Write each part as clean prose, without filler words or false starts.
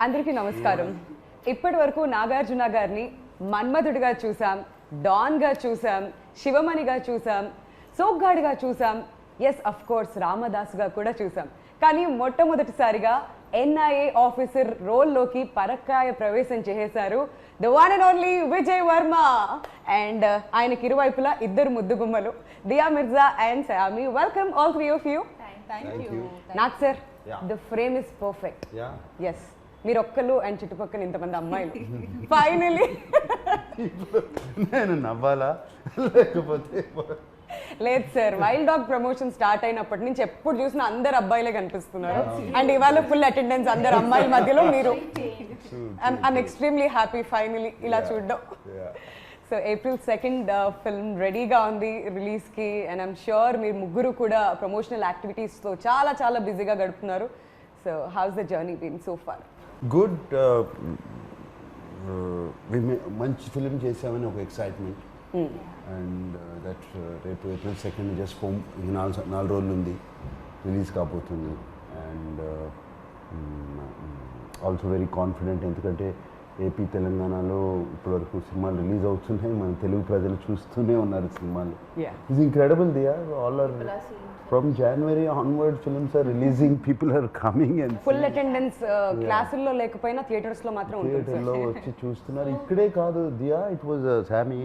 అందరికీ నమస్కారం. ఇప్పటి వరకు నాగార్జున గారిని మన్మధుడిగా చూసాం, డాన్గా చూసాం, శివమణిగా చూసాం, సోగ్గాడిగా చూసాం, ఎస్ అఫ్ కోర్స్ రామదాస్గా కూడా చూసాం. కానీ మొట్టమొదటిసారిగా ఎన్ఐఏ ఆఫీసర్ రోల్లోకి పరక్కాయ ప్రవేశం చేసేశారు the one and only Vijay Varma. And ఆయనకి ఇరువైపులా ఇద్దరు ముద్దుగుమ్మలు, Dia Mirza and Saiyami. Welcome all three of you. నాకు sir the frame is perfect. Yes, మీరు ఒక్కరు అండ్ చుట్టుపక్కల ఇంతమంది అమ్మాయిలు. ఫైనలీ నేను నవ్వాలా లేకపోతే లేదు sir, Wild dog promotion start అయినప్పటి నుంచి ఎప్పుడు చూసినా అందరు అబ్బాయిలే కనిపిస్తున్నారు. అండ్ ఇవాళ ఫుల్ అటెండెన్స్ అందరు అమ్మాయిల మధ్యలో మీరు. ఐఎమ్ ఎక్స్ట్రీమ్లీ హ్యాపీ ఫైనలీ ఇలా చూడడం. సో April 2nd ఫిల్మ్ రెడీగా ఉంది రిలీజ్కి. అండ్ ఐఎమ్ ష్యూర్ మీరు ముగ్గురు కూడా ప్రమోషనల్ యాక్టివిటీస్తో చాలా చాలా బిజీగా గడుపుతున్నారు. So how's the journey been so far? Good. మంచి ఫిలిం చేసామని ఒక ఎక్సైట్మెంట్. అండ్ దట్ రేపు April 2nd జస్ట్ 4 రోజులు ఉంది రిలీజ్ కాబోతుంది. అండ్ ఆల్సో వెరీ కాన్ఫిడెంట్, ఎందుకంటే ఏపీ తెలంగాణలో ఇప్పటివరకు సినిమాలు రిలీజ్ అవుతున్నాయి, మన తెలుగు ప్రజలు చూస్తూనే ఉన్నారు సినిమాలు. It's incredible. They are all are from January onward films are releasing, people are coming and full attendance. క్లాసుల్లో లేకపోయినా థియేటర్స్ లో మాత్రం ఉంటుంది. థియేటర్లో వచ్చి చూస్తున్నారు. ఇక్కడే కాదు దియా, ఇట్ వాజ్ సామీ,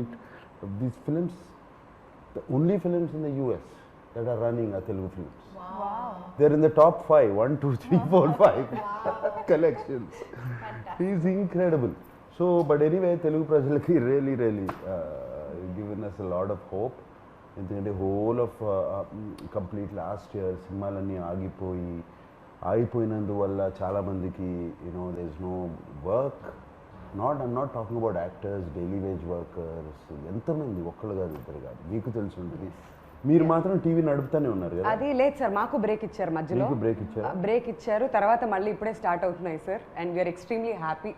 these films, the only films in the US that are running are Telugu films. Wow. They're in the top 5, 1, 2, 3, 4, 5 collections. He's incredible. So, but anyway, Telugu prajalaki really given us a lot of hope. ఎందుకంటే whole of complete last year సినిమాలన్నీ ఆగిపోయినందువల్ల చాలామందికి you know there is no work. I'm not talking about actors, daily wage workers, ఎంతమంది, ఒక్కళ్ళు కాదు ఇద్దరు కాదు, మీకు తెలిసి ఉంటుంది. మీరు మాత్రం టీవీ నడుపుతానే ఉన్నారు కదా? అది లేదు సార్, మాకు బ్రేక్ ఇచ్చారు మధ్యలో. బ్రేక్ ఇచ్చారు, తర్వాత మళ్ళీ ఇప్పుడే స్టార్ట్ అవుతున్నాయి sir. And we are extremely happy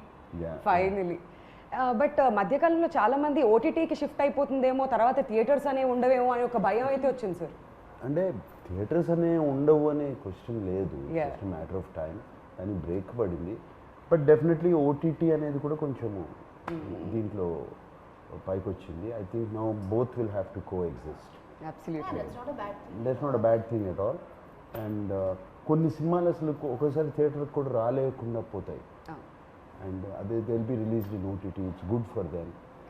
finally. But మధ్యకాలంలో చాలా మంది ఓటీటీకి షిఫ్ట్ అయిపోతుందేమో, తర్వాత థియేటర్స్ అనేవి ఉండవేమో అని ఒక భయం అయితే వచ్చింది సార్. అంటే థియేటర్స్ అనే ఉండవు అనే క్వశ్చన్ లేదు, జస్ట్ మ్యాటర్ ఆఫ్ టైం. కానీ బ్రేక్ పడింది. బట్ డెఫినెట్లీ ఓటీటీ అనేది కూడా కొంచెము దీంట్లో పైకి వచ్చింది. I think now both will have to co exist. Absolutely, that's not a bad thing at all. And కొన్ని సినిమాలు అసలు ఒక్కోసారి థియేటర్కి కూడా రాలేకుండా పోతాయి. And they'll be released in OTT. It's good for them.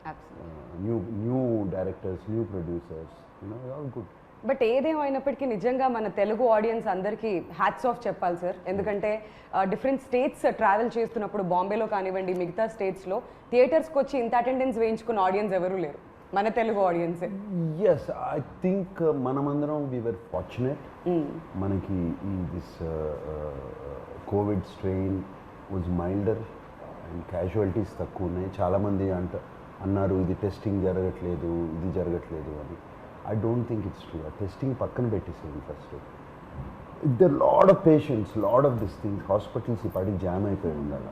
Absolutely. New directors, new producers, you know, all good. But ఏదేమైనప్పటికీ నిజంగా మన తెలుగు ఆడియన్స్ అందరికీ హ్యాట్స్ ఆఫ్ చెప్పాలి సార్. ఎందుకంటే డిఫరెంట్ స్టేట్స్ ట్రావెల్ చేస్తున్నప్పుడు, బాంబేలో కానివ్వండి మిగతా స్టేట్స్లో థియేటర్స్కి వచ్చి ఇంత అటెండెన్స్ వేయించుకున్న ఆడియన్స్ ఎవరూ లేరు, మన తెలుగు ఆడియన్సే. ఎస్, ఐ థింక్ మనమందరం వీ వర్ ఫార్చునేట్. మనకి ఈ this Covid strain was milder and casualties తక్కువ ఉన్నాయి. చాలామంది అన్నారు ఇది టెస్టింగ్ జరగట్లేదు, ఇది జరగట్లేదు అని. I don't think it's true. ఆ టెస్టింగ్ పక్కన పెట్టేసేది first. There lot of patients, lot of this things. Hospitals ఈ పాటికి జామ్ అయిపోయి ఉండాలి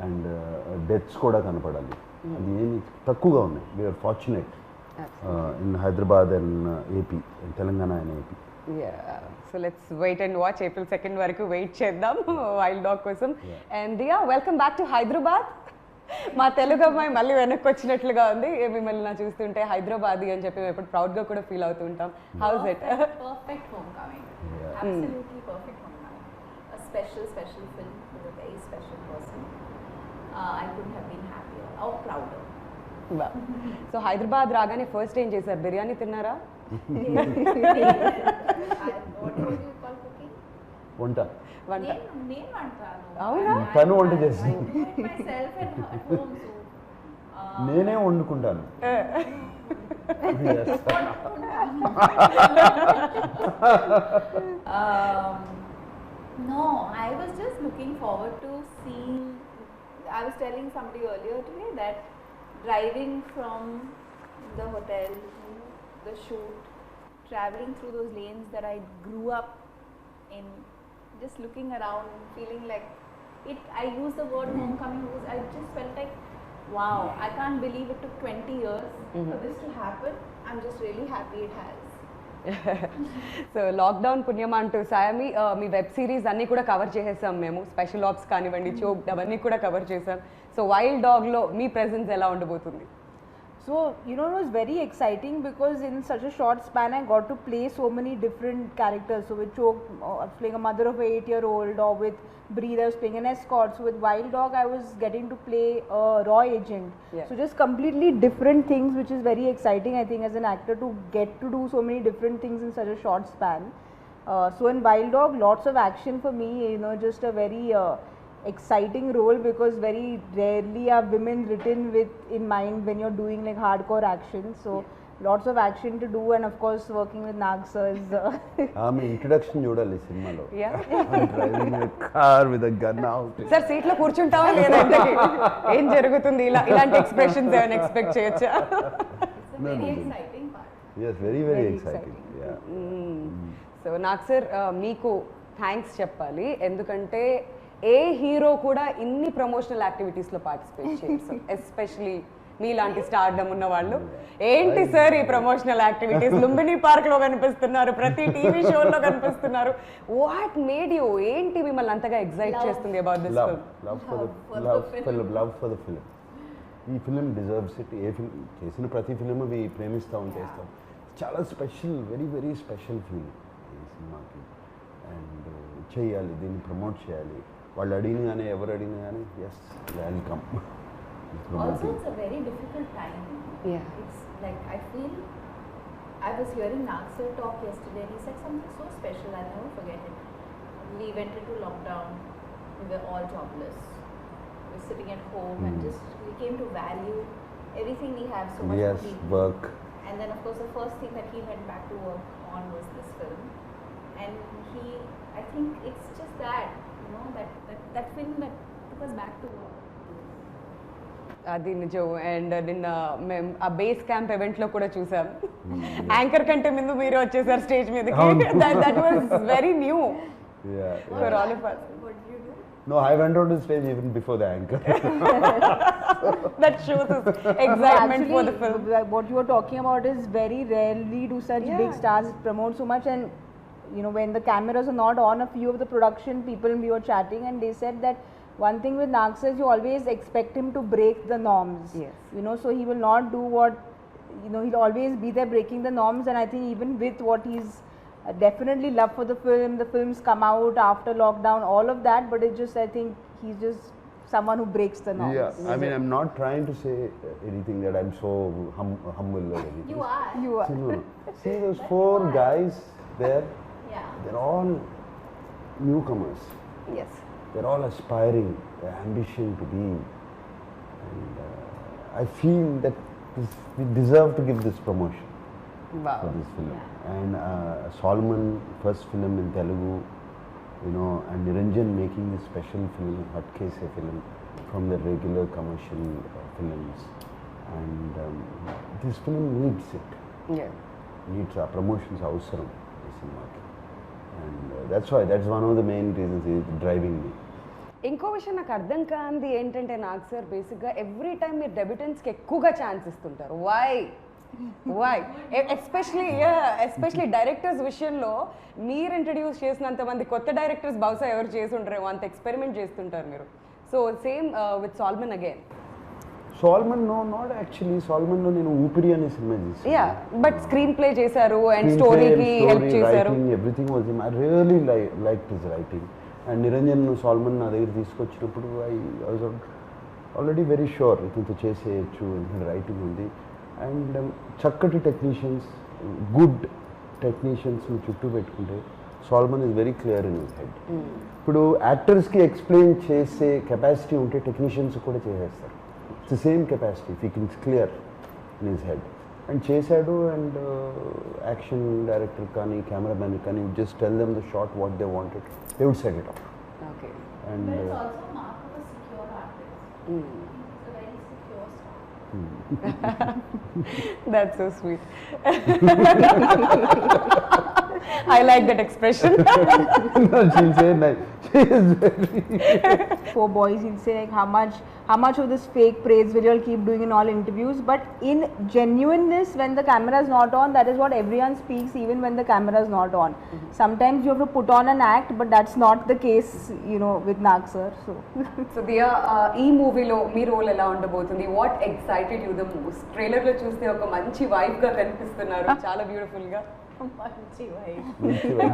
అండ్ డెత్స్ కూడా కనపడాలి. అది ఏమి తక్కువగా ఉన్నాయి. We are fortunate in Hyderabad and AP, Telangana and AP. So let's wait and watch. April 2nd వరకు వెయిట్ చేద్దాం వైల్డ్ డాగ్ కోసం. And Dia, welcome back to Hyderabad. మా తెలుగు అమ్మాయి మళ్ళీ వెనక్కి వచ్చినట్లుగా ఉంది. మిమ్మల్ని నా చూస్తుంటే హైదరాబాదీ అని చెప్పి మేము ఎప్పుడు ప్రౌడ్గా కూడా ఫీల్ అవుతూ ఉంటాం. House it? Perfect homecoming. Absolutely perfect homecoming. A special film with a very special person. I couldn't have been happier or prouder. So Hyderabad రాగానే ఫస్ట్ ఏం చేశారు? బిర్యానీ తిన్నారా? వంట అవునా? తను వంట చేసింది, నేనే వండుకుంటాను. No, I was just looking forward to seeing. I was telling somebody earlier today that driving from the hotel, the shoot, traveling through those lanes that I grew up in, just looking around, feeling like it. I use the word homecoming because I just felt like, wow, I can't believe it took 20 years for this to happen. I'm just really happy it has. So lockdown పుణ్యమా అంటూ సాయమి మీ web series అన్నీ కూడా cover చేసేసాం మేము, special apps కానివ్వండి, choke అవన్నీ కూడా cover చేసాం. సో వైల్డ్ డాగ్లో మీ ప్రెజెన్స్ ఎలా ఉండబోతుంది? So, you know, it was very exciting because in such a short span I got to play so many different characters. So with Chok, I was playing a mother of an 8-year-old, or with Breathe I was playing an escort. So with Wild Dog I was getting to play a raw agent. Yeah. So just completely different things, which is very exciting, I think, as an actor, to get to do so many different things in such a short span. So in Wild Dog, lots of action for me, you know, just a very exciting role, because very rarely are women written with in mind when you're doing like hardcore action. So lots of action to do, and of course working with Nag sir is ఆమె introduction చూడాలి సినిమాలో. Yeah. Driving car with a gun out. Sir సీట్లో కూర్చుంటావా లేదా? ఇంతకీ ఏం జరుగుతుంది? ఇలాంటి expressions ఏమైనా ఎక్స్పెక్ట్ చేయొచ్చా? It's a very exciting part. Yes, very very Very exciting. Yeah. So నాకు సార్ మీకు థ్యాంక్స్ చెప్పాలి, ఎందుకంటే ఏ హీరో కూడా ఇన్ని ప్రమోషనల్ యాక్టివిటీస్లో పార్టిసిపేట్ చేయరు, ఎస్పెషలీ మీలాంటి స్టార్డమ్ ఉన్న వాళ్ళు. ఏంటి సార్ ఈ ప్రమోషనల్ యాక్టివిటీస్? లుంబిని పార్క్లో కనిపిస్తున్నారు, ప్రతి టీవీ షోలో కనిపిస్తున్నారు. What made you? ఏంటి మిమ్మల్ని అంతగా ఎగ్జైట్ చేస్తుంది about this Love, film? love for the film. ఈ film deserves it. A film చేసిన ప్రతి ఫిలిం అవి ప్రేమిస్తాం, చేస్తాం. చాలా special, very very special film ఈ సినిమాకి. అండ్ చేయాలి, దీన్ని ప్రమోట్ చేయాలి. వాళ్ళు అడిగిన కానీ ఎవరు అడిగిన కానీ yes welcome. Also, it's a very difficult time. Yeah. It's like, I feel, I was hearing Nag sir talk yesterday, and he said something so special, I'll never forget it. We went into lockdown, we were all jobless. We were sitting at home and just, we came to value everything we have so much Yes, more deeply. work. And then of course the first thing that he went back to work on was this film. And I think it's just that, you know, that film that took us back to work. అది నిజం. And నిన్న మేము ఆ base camp ఈవెంట్లో కూడా చూసాం, anchor కంటే ముందు మీరు వచ్చేసారు స్టేజ్ మీదకి. That was very new Yeah. For all of us. What did you do? No, I went on to stage even before the anchor. That shows us excitement for the film. What you are talking about is very rarely do such Yeah. big stars promote so much. And you know, when the cameras are not on, a few of the production people, we were chatting, and they said that one thing with Nag sir is you always expect him to break the norms. Yes. You know, so he will not do what, you know, he'll always be there breaking the norms. And I think even with what he's definitely love for the film, the films come out after lockdown, all of that, but it's just, I think he's just someone who breaks the norms. Yeah, I mean, I'm not trying to say anything that I'm so humble or anything. You are. You are. See, no. See those four guys there, Yeah. they're all newcomers. Yes. They're all aspiring, their ambition to be. And I feel that we deserve to give this promotion Wow. for this film. And Solomon, first film in Telugu, you know, and Niranjan making this special film, hot case film, from the regular commercial films. And this film needs it. Yeah. Needs our promotions అవసరం ఈ సినిమాకి. And that's one of the main reasons is driving me. ఇంకో విషయం నాకు అర్థం కానిది ఏంటంటే Nag sir బేసిక్గా ఎవ్రీ టైం మీరు డెబ్యూటెంట్స్కి ఎక్కువగా ఛాన్స్ ఇస్తుంటారు. వై ఎస్పెషలీ డైరెక్టర్స్ విషయంలో మీరు ఇంట్రడ్యూస్ చేసినంత మంది కొత్త డైరెక్టర్స్ బహుశా ఎవరు చేసి ఉంటారేమో, అంత ఎక్స్పెరిమెంట్ చేస్తుంటారు మీరు. So same with Solomon again. Solomon, no, not actually. Solomon లో నేను ఊపిరి అనే సినిమా చేశాను. యా, బట్ స్క్రీన్ ప్లే చేశారు అండ్ స్టోరీకి హెల్ప్ చేశారు. Everything was him. I really like his writing. And Niranjan Solomon నా దగ్గర తీసుకొచ్చినప్పుడు I was already very sure ఇతనితో చేసేయచ్చు, రైటింగ్ ఉంది. అండ్ చక్కటి టెక్నీషియన్స్, గుడ్ టెక్నీషియన్స్ చుట్టూ పెట్టుకుంటే Solomon is very clear in his head. ఇప్పుడు యాక్టర్స్కి ఎక్స్ప్లెయిన్ చేసే కెపాసిటీ ఉంటే టెక్నీషియన్స్ కూడా చేసేస్తారు. It's the same capacity if he can clear in his head. And చేశాడు. అండ్ యాక్షన్ డైరెక్టర్ కానీ కెమెరామెన్ కానీ just tell them the shot what they wanted, they would set it off. Okay. And But it's also a mark of a secure artist. It's a very secure star. That's so sweet. I like that expression. No, she'll say like, she is very... Poor boys, he'll say like how much of this fake praise will you all keep doing in all interviews, but in genuineness, when the camera is not on, that is what everyone speaks, even when the camera is not on. Sometimes you have to put on an act, but that's not the case, you know, with Nag sir. So so Dia ఈ మూవీలో మీ role ఎలా ఉండబోతుంది? What excited you the most? Trailer లో చూస్తే ఒక మంచి wife గా కనిపిస్తున్నారు, చాలా బ్యూటిఫుల్ గా. Manchi wife.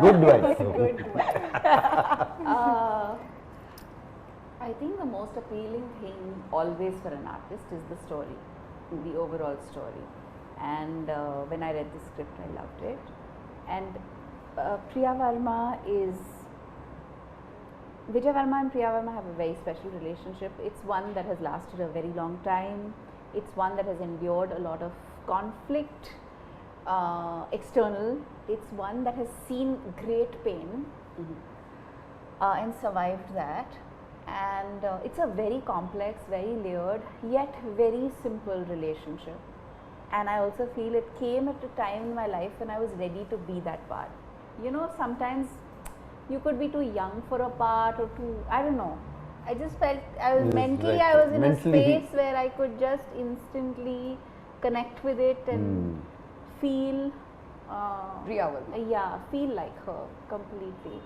Good wife. Good wife. I think the most appealing thing always for an artist is the story, the overall story. And when I read the script, I loved it. And Priya Verma is... Vijay Verma and Priya Verma have a very special relationship. It's one that has lasted a very long time. It's one that has endured a lot of conflict, external. It's one that has seen great pain and survived that. And it's a very complex, very layered, yet very simple relationship. And I also feel it came at a time in my life when I was ready to be that part. You know, sometimes you could be too young for a part or too, I don't know. I just felt I was Yes, mentally, right. I was in Mentally. a space where I could just instantly connect with it and feel, Priya Verma. yeah, feel like her completely.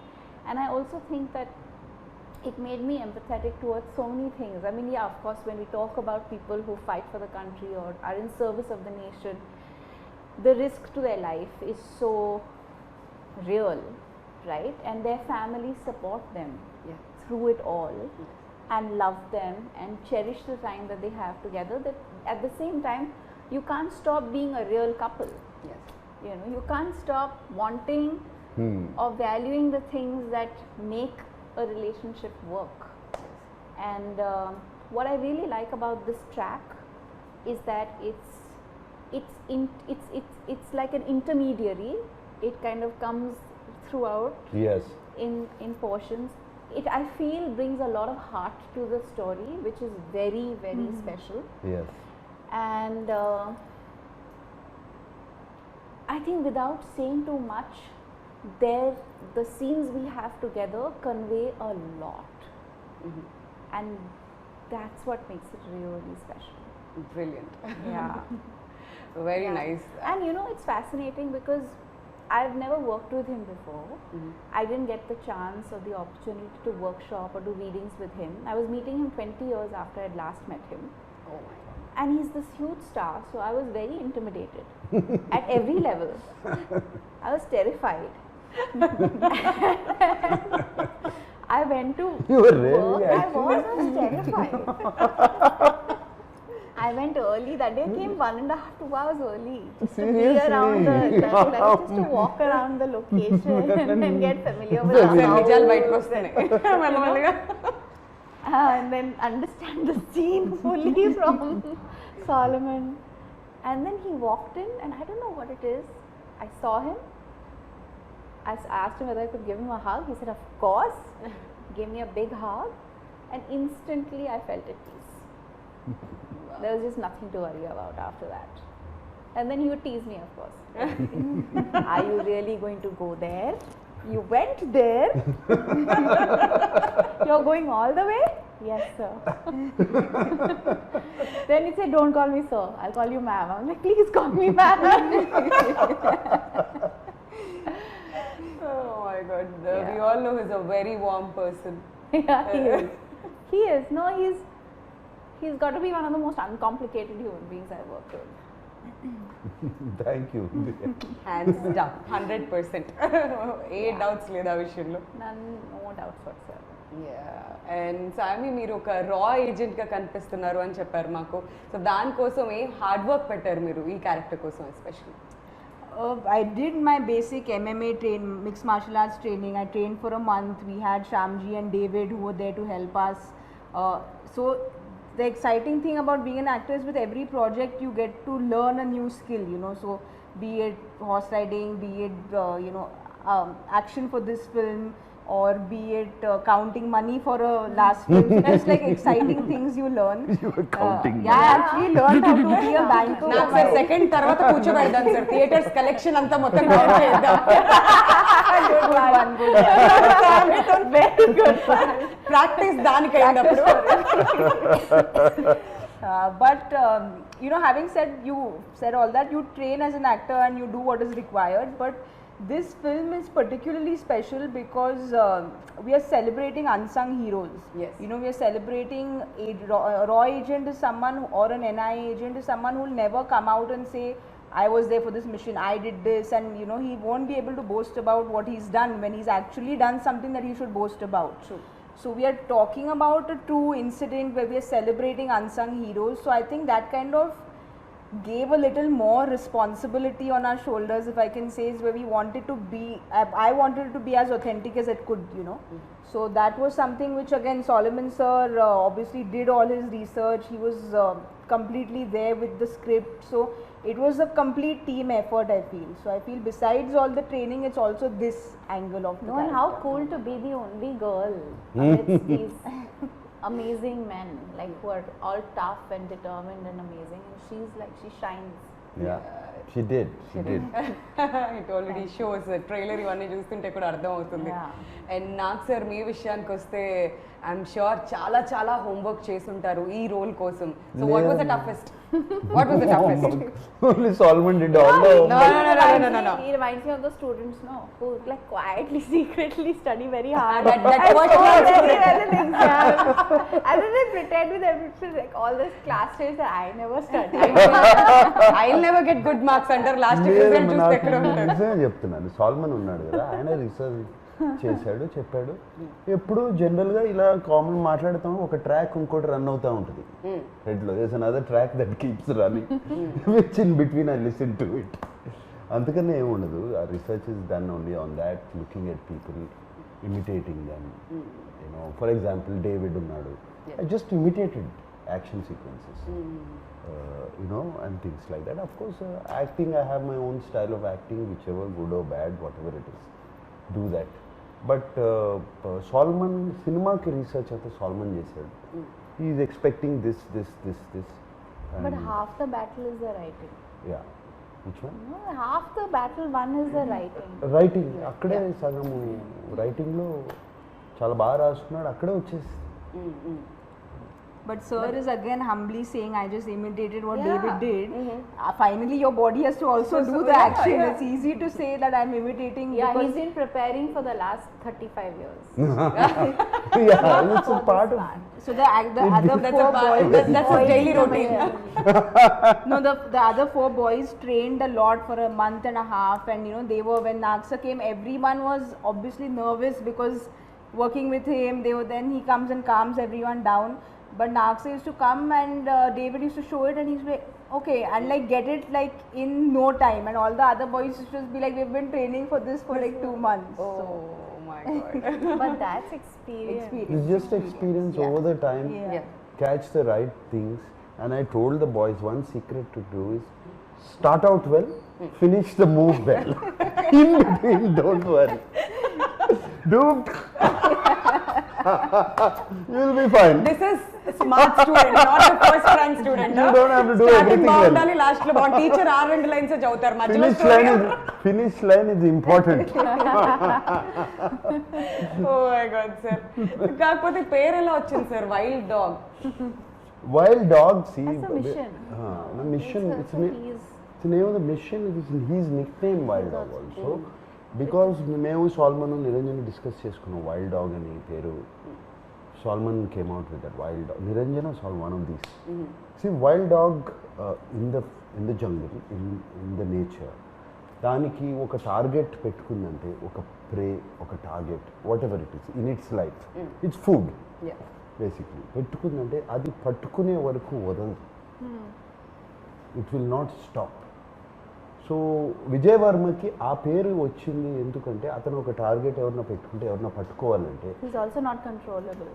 And I also think that it made me empathetic towards so many things. I mean, yeah, of course, when we talk about people who fight for the country or are in service of the nation, the risk to their life is so real, right? And their families support them Yeah. through it all and love them and cherish the time that they have together. That at the same time, you can't stop being a real couple. Yes. You know, you can't stop wanting or valuing the things that make a relationship work. And what I really like about this track is that it's like an intermediary. It kind of comes throughout Yes. in portions. It, I feel, brings a lot of heart to the story, which is very, very special. Yes. And I think without saying too much, the scenes we have together convey a lot. And that's what makes it really special. Brilliant. Yeah. Very Yeah. nice. And you know, it's fascinating because I've never worked with him before. I didn't get the chance or the opportunity to workshop or do readings with him. I was meeting him 20 years after I'd last met him. Oh my God. And he's this huge star, so I was very intimidated at every level. I was terrified. I went to You were really work. I actually? was terrified. I went early that day. Came 1.5 to 2 hours early just to be around the just to walk around the location and get familiar with the house. నిజాలు బయటకు వస్తున్నాయి మెల్లమెల్లగా. And then understand the scene fully from Solomon. And then he walked in, and I don't know what it is. I saw him. I asked him whether I could give him a hug. He said, "Of course." Gave me a big hug, and instantly I felt at peace. There was just nothing to worry about after that. And then he would tease me, of course. Are you really going to go there? You went there? You're going all the way? Yes, sir. Then he said, don't call me sir, I'll call you ma'am. I'm like, please call me ma'am. Oh my God. We Yeah. all know he's a very warm person. Yeah, he is. He is. No, he's got to be one of the most uncomplicated human beings I've worked with. Thank you. Hands down. 100%. A doubts లేదు ఆ విషయంలో. None, no doubts whatsoever. And సామి మీరు ఒక రా ఏజెంట్గా కనిపిస్తున్నారు అని చెప్పారు మాకు. సో దానికోసం ఏ హార్డ్ వర్క్ పెట్టారు మీరు ఈ క్యారెక్టర్ కోసం especially? I did my basic MMA mixed martial arts training. I trained for a month. We had Shamji and David who were there to help us. So the exciting thing about being an actor is with every project you get to learn a new skill, you know. So be it horse riding, be it action for this film, or be it counting money for a last film. So just like exciting things you learn. You were counting Yeah, I actually learned how to be a banker. నాకు sir second తర్వాత కూర్చోబెడదాం sir theatres collection అంతా మొత్తం count చేద్దాం Good one, good one. Very good one. Practice దానికి అయినప్పుడు But you know, having said all that, you train as an actor and you do what is required. But this film is particularly special because we are celebrating unsung heroes. Yes. You know, we are celebrating a raw agent is someone, or an NI agent is someone who will never come out and say, I was there for this mission, I did this, and you know, he won't be able to boast about what he's done when he's actually done something that he should boast about. True. So we are talking about a true incident where we are celebrating unsung heroes. So I think that kind of gave a little more responsibility on our shoulders, if I can say, is where we wanted to be. I wanted it to be as authentic as it could, you know. So that was something which again Solomon sir obviously did all his research. He was completely there with the script. So it was a complete team effort, I feel. So I feel besides all the training, it's also this angle of the No, and how character. cool to be the only girl amidst these amazing men, like who are all tough and determined and amazing, and she's like, she shines. Yeah, she did. It already shows trailer ఇవన్నీ చూస్తుంటే కూడా అర్థం అవుతుంది Yeah. And నాకు sir మీ విషయానికి వస్తే I'm sure చాలా చాలా హోంవర్క్ చేసుంటారు ఈ రోల్ కోసం so what was the toughest what was the toughest Only Solomon did all the No, no, no. He reminds me of the students, no, who like quietly, secretly study very hard. that and was score not very well in exams. And then they pretend with everything, like all this class tests that I never studied. I never get good marks అంటారు last లేదు, result చూస్తే నాకు ఎక్కడ ఉంటారు నిజమే చెప్తున్నాను. Salmon ఉన్నాడు కదా, ఆయన రీసెర్చ్ చేశాడు, చెప్పాడు. ఎప్పుడు జనరల్గా ఇలా కామన్ మాట్లాడుతాము, ఒక ట్రాక్ ఇంకోటి రన్ అవుతూ ఉంటుంది హెడ్లో. There's another track that keeps running which in between I listen to it. అందుకనే ఏముండదు. ఆ research is done only on that, looking at people, imitating them. You know, for example David ఉన్నాడు, I just imitated action sequences. And things like that. Of course, acting, I have my own style of acting, whichever good or bad, whatever it is, do that. But Solomon, cinema ki research anta Solomon chesadu. He is expecting this. But And half the battle is the writing. yeah, which one? No, half the battle one is the writing. Writing, akkade sagamu writing lo చాలా బాగా రాసుకున్నాడు, అక్కడే వచ్చేసి. But sir is again humbly saying, I just imitated what Yeah. David did. Finally, your body has to also do the action. yeah. It's easy to say that I'm imitating. Yeah, because he's been preparing for the last 35 years. Yeah, it's a part of. so the other four boys. that's his daily routine. No, the other four boys trained a lot for a month and a half, and you know, they were, when Naksa came, everyone was obviously nervous because working with him, then he comes and calms everyone down. But Naksa used to come and David used to show it, and he's like, okay, and like get it like in no time, and all the other boys used to just be like, we've been training for this for like 2 months. Oh my god. But that's experience. It's just experience over the time. Yeah. Catch the right things. And I told the boys, one secret to do is start out well, finish the move well. In between, don't worry. You'll be fine. This is smart student, not the first rank student. You don't have to do everything well. బాగుండాలి, last లో బాగుంది. Teacher 6 lines చదువుతారు, మధ్యలో Finish line is important. Oh my god sir. కాకపోతే పేరు ఎలా వచ్చింది sir, Wild Dog? Wild dog, see. That's a mission. The mission. It's So the name of the mission. His nickname Wild Dog also. Because మేము salmon Niranjan discuss చేసుకున్నాం wild dog అని పేరు. Solomon came out with that wild dog. Niranjana saw one of these. See, wild dog in the jungle, in the nature. దానికి ఒక target పెట్టుకుందంటే, ఒక prey, ఒక target, whatever it is in its life, it's food basically పెట్టుకుందంటే అది పట్టుకునే వరకు వదలదు. It will not stop. So Vijay వర్మకి ఆ పేరు వచ్చింది ఎందుకంటే అతను ఒక టార్గెట్ ఎవరన్నా పెట్టుకుంటే, ఎవరన్నా పట్టుకోవాలంటే, he's also not controllable.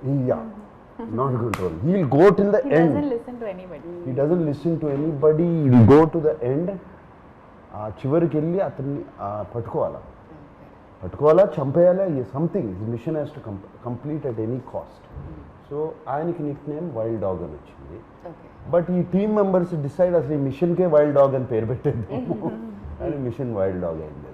not control. He'll go till the He end. doesn't listen to anybody. He doesn't listen to anybody. He'll go to the end. చివరికి వెళ్ళి అతన్ని పట్టుకోవాలి. పట్టుకోవాలా చంపేయాలా something mission has to complete at any cost. So ఆయనకి nickname wild dog అని వచ్చింది. But ఈ టీమ్ మెంబర్స్ డిసైడ్ అసలు ఈ మిషన్కే వైల్డ్ డాగ్ అని పేరు పెట్టేద్దాము అని మిషన్ వైల్డ్ డాగ్ అయింది.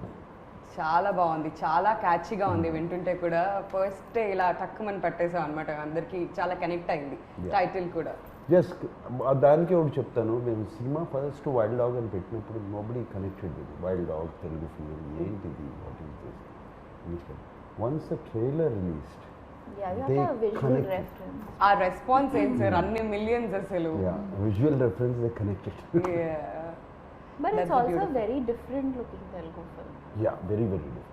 చాలా బాగుంది, చాలా క్యాచీగా ఉంది, వింటుంటే కూడా ఫస్ట్ ఇలా టక్కుమని పట్టేసాం అనమాట, అందరికి చాలా కనెక్ట్ అయింది టైటిల్ కూడా. జస్ట్ దానికి ఒకటి చెప్తాను, మేము సినిమా ఫస్ట్ వైల్డ్ డాగ్ అని పెట్టినప్పుడు nobody connected with wild dog Telugu film ఏంటిది what is this. Once the trailer released they connected. ఆ రెస్పాన్స్ ఏం సార్, అన్ని మిలియన్స్ అసలు. Visual reference they connected. But it's also a very different looking Telugu film. Yeah, very different.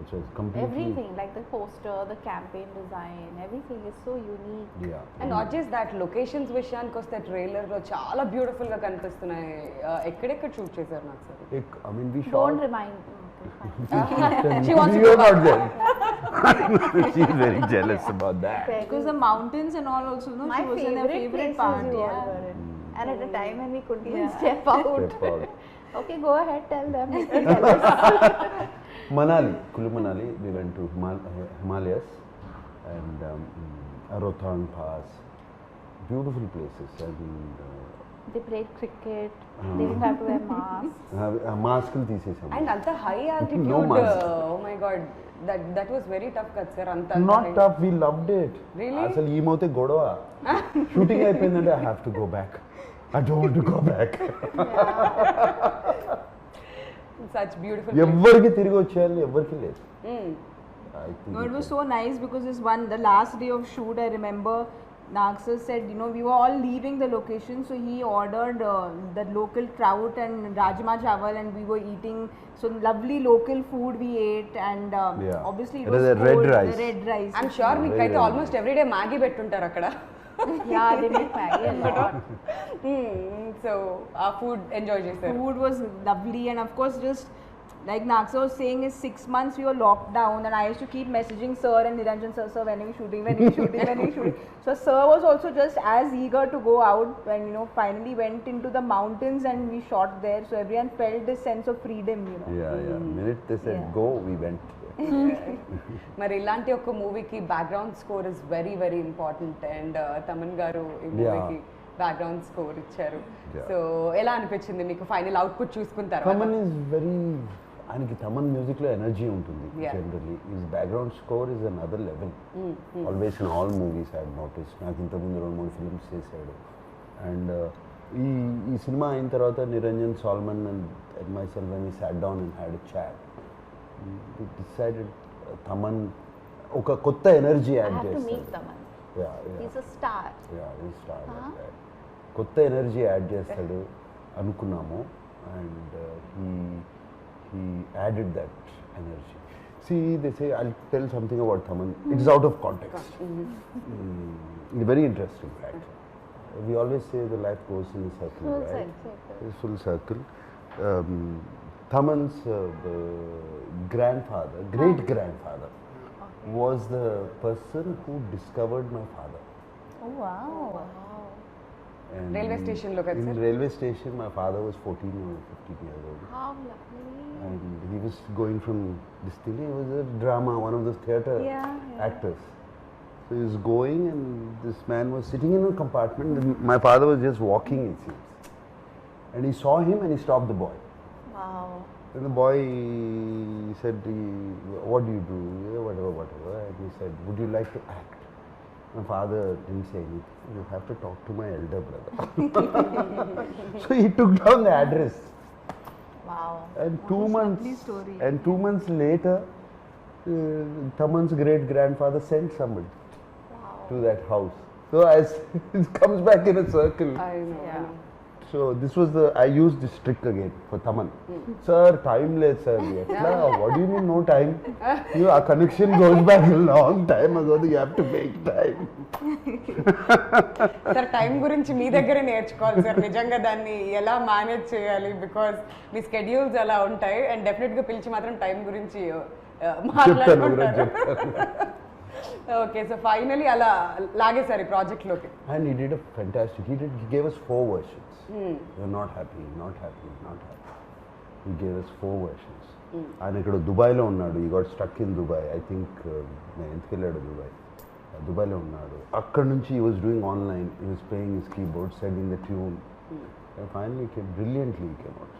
It was completely Everything, like the poster, the campaign design, everything is so unique. And not just that, locations విషయానికి వస్తే trailer లో చాలా beautiful గా కనిపిస్తున్నాయి. ఎక్కడెక్కడ shoot చేశారు నాకు sir? I mean we shot. Don't remind me. She wants to You're go not back. there. She's very jealous about that. Because the mountains and all also, no, My she was in her favorite places part. you all were in. And at a time when we couldn't even step out. Step out. Okay, go ahead, tell them. Make me jealous. Manali, Kulu Manali, we went to Himalayas and Rohtang Pass, beautiful places. And They played cricket. They didn't have to wear masks. mask తీసేసాము. And అంత high altitude, No mask. Oh my god, that was very tough కదా sir. అంత Not tough, we loved it. Really? అసలు ఏమవుతే గొడవ, shooting అయిపోయిందంటే I have to go back. I don't want to go back. Such beautiful. ఎవ్వరికి తిరిగి వచ్చేయాలి, ఎవ్వరికి లేదు. I think No, it was so nice because the last day of shoot, I remember Nagsar said, we were all leaving the location, so he ordered the local trout and rajma chawal, and we were eating some lovely local food we ate, and obviously it It was was a red cold, rice. the red rice. I'm sure Very మీకైతే nice. Almost everyday Maggi పెట్టుంటారు అక్కడ. Yeah, they make Maggie a lot. So ఆ food enjoy చేశారు. Food was lovely, and of course just like Nagsar was saying, is 6 months we were locked down, and I used to keep messaging sir and Niranjan sir, when are you shooting, when are you shooting, when are you shooting. So sir was also just as eager to go out, and finally went into the mountains and we shot there, so everyone felt this sense of freedom. Yeah. Minute they said go, we went. మరి ఇలాంటి ఒక మూవీకి background score is very very important, and Thaman గారు ఈ మూవీకి background score ఇచ్చారు. So ఎలా అనిపించింది మీకు ఫైనల్ అవుట్పుట్ చూసుకున్న తర్వాత? తమన్ ఇస్ వెరీ, ఆయనకి తమన్ మ్యూజిక్ లో ఎనర్జీ ఉంటుంది generally. His background score is another level always in all movies I notice. నాకు ఇంతకుముందు 2-3 ఫిల్మ్స్ చేశాడు. అండ్ ఈ సినిమా అయిన తర్వాత Niranjan Solomon and myself when we sat down and had a chat, we decided Thaman ఒక కొత్త energy I add have to చేస్తాడు. meet Taman. He's a star. కొత్త ఎనర్జీ యాడ్ చేస్తాడు అనుకున్నాము. అండ్ he added that energy. See, they say, I'll tell something about Taman. It's out of context. It's very interesting fact. We always say the life goes in a circle, Full right? circle. It's full circle. Taman's grandfather, great-grandfather, was the person who discovered my father. Oh, wow. And Railway station lo kada in sir? railway station, my father was 14 or 15 years old. How lovely. And he was going from this thing, he was a drama, one of those theatre actors. So he was going, and this man was sitting in a compartment, and my father was just walking, it seems. And he saw him and he stopped the boy. Wow. And the boy said, what do you do? Yeah, whatever. And he said, would you like to act? My father didn't say anything. You have to talk to my elder brother. So he took down the address. Wow. And lovely story. 2 months later, Taman's great-grandfather sent somebody to that house. So it comes back in a circle. I know. Yeah. So this was I used this trick again for Taman. Sir, time late, sir. What do you mean no time? Our connection goes back a long time ago. You have to make time. Sir time గురించి మీ దగ్గరే నేర్చుకోవాలి sir, నిజంగా దాన్ని ఎలా manage చేయాలి, because me schedules అలా ఉంటాయి. And డెఫినెట్గా పిలిచి మాత్రం టైం గురించి మాట్లాడుకుంటారు. ఓకే, సో ఫైనలీ అలా లాగేసారు ఈ ప్రాజెక్ట్లోకి. And he did a fantastic. He gave us 4 versions. You're not happy. He gave us 4 versions. ఆయన ఇక్కడ దుబాయ్లో ఉన్నాడు, ఈ got stuck in Dubai. I think నేను ఎందుకు వెళ్ళాడు దుబాయ్లో ఉన్నాడు. అక్కడ నుంచి ఈ వాజ్ డూయింగ్ ఆన్లైన్, ఈ was playing his keyboard, setting the tune. Finally brilliantly came out.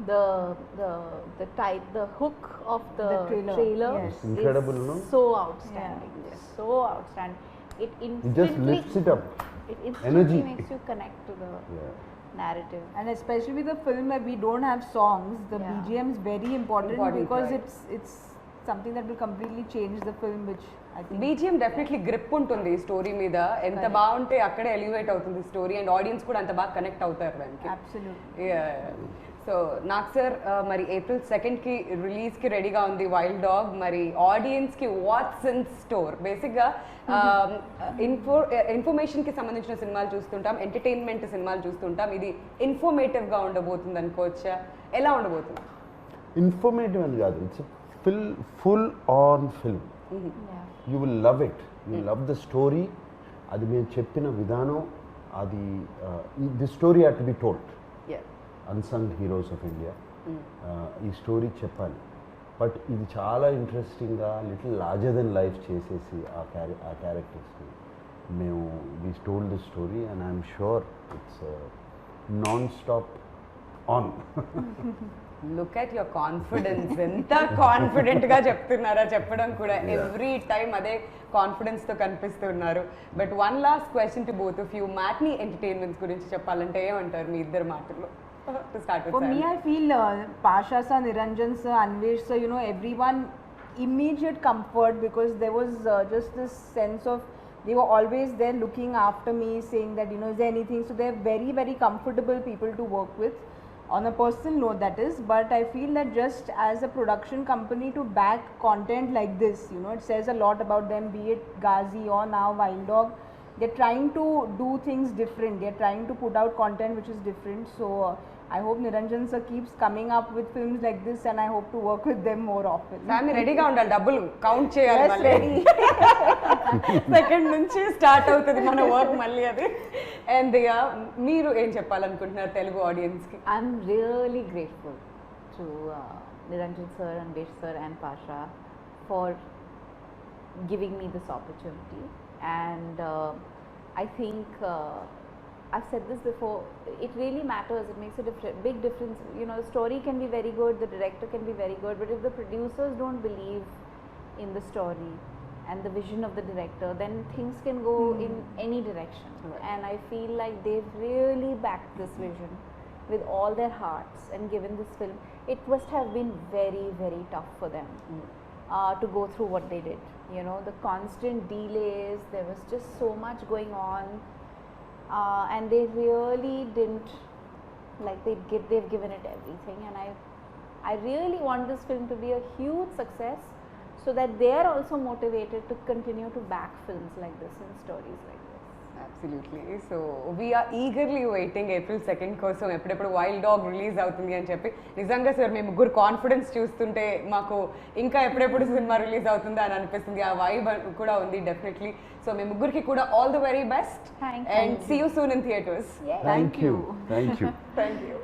The hook of the trailer, trailer yes. It's incredible, is no? so outstanding. So outstanding. It It just instantly lifts it up. It instantly Energy. makes you connect to the Yeah. narrative. And especially with a film where we don't have songs, the Yeah. BGM is very important, Important, because right. it's something that will completely change the film, which I think BGM definitely grip ఉంటుంది ఈ story మీద. ఎంత బాగుంటే అక్కడే elevate అవుతుంది story, and audience కూడా అంత బాగా కనెక్ట్ అవుతారు దానికి. absolutely. సో నాకు సార్ మరి April 2కి రిలీజ్కి రెడీగా ఉంది వైల్డ్ డాగ్. మరి ఆడియన్స్కి వాట్స్ ఇన్ స్టోర్? బేసిక్గా ఇన్ఫర్మేషన్కి సంబంధించిన సినిమాలు చూస్తుంటాం, ఎంటర్టైన్మెంట్ సినిమాలు చూస్తుంటాం. ఇది ఇన్ఫర్మేటివ్గా ఉండబోతుంది అనుకోవచ్చా? ఎలా ఉండబోతుంది? ఇన్ఫర్మేటివ్ అని కాదు, it's full on film. Yeah. You will love it, you love the story. అది మేము చెప్పిన విధానం, అది the story had to be told. Unsung heroes of India ఈ స్టోరీ చెప్పాలి. బట్ ఇది చాలా ఇంట్రెస్టింగ్గా లిటిల్ లార్జర్ దెన్ లైఫ్ చేసేసి ఆ క్యారెక్టర్స్ని మేము we told the story, and I'm sure it's non stop on. Look at your confidence, ఎంత కాన్ఫిడెంట్గా చెప్తున్నారా చెప్పడం కూడా. ఎవ్రీ టైమ్ అదే కాన్ఫిడెన్స్తో కనిపిస్తున్నారు. But one last question to both of you, matinee entertainments గురించి చెప్పాలంటే ఏమంటారు మీ ఇద్దరు మాటల్లో? To start with For Sam. me, I feel Pasha sir, Niranjan sir, Anvesh sir, everyone immediate comfort, because there was just this sense of they were always there looking after me, saying that is there anything. So they're very, very comfortable people to work with on a personal note, that is. But I feel that just as a production company to back content like this, it says a lot about them, be it Ghazi or now Wild Dog. They're trying to do things different. They're trying to put out content which is different. So I hope Niranjan sir keeps coming up with films like this, and I hope to work with them more often. Family రెడీగా ఉండాలి, డబ్బులు count చేయాలి. Yes, మళ్ళీ ready. Second నుంచి start అవుతుంది మన work మళ్ళీ అది. అండ్ మీరు ఏం చెప్పాలనుకుంటున్నారు తెలుగు ఆడియన్స్కి? I'm really grateful to Niranjan sir, Anvesh sir and Pasha for giving me this opportunity. And I think I've said this before, it really matters. It makes a big difference. The story can be very good, the director can be very good, but if the producers don't believe in the story and the vision of the director, then things can go in any direction. Right. And I feel like they've really backed this vision with all their hearts and given this film. It must have been very, very tough for them to go through what they did. The constant delays, there was just so much going on, and they really didn't, they've given it everything. And I really want this film to be a huge success, so that they are also motivated to continue to back films like this and stories like this. Absolutely. So we are eagerly waiting April 2 కోసం, ఎప్పుడెప్పుడు wild dog release అవుతుంది అని చెప్పి. నిజంగా sir మీ ముగ్గురు confidence చూస్తుంటే మాకు ఇంకా ఎప్పుడెప్పుడు సినిమా రిలీజ్ అవుతుందా అని అనిపిస్తుంది. ఆ వైబ్ కూడా ఉంది డెఫినెట్లీ. సో మీ ముగ్గురికి కూడా all the very best, Thank and you. See you soon in theatres. Yes. Thank you. Thank you.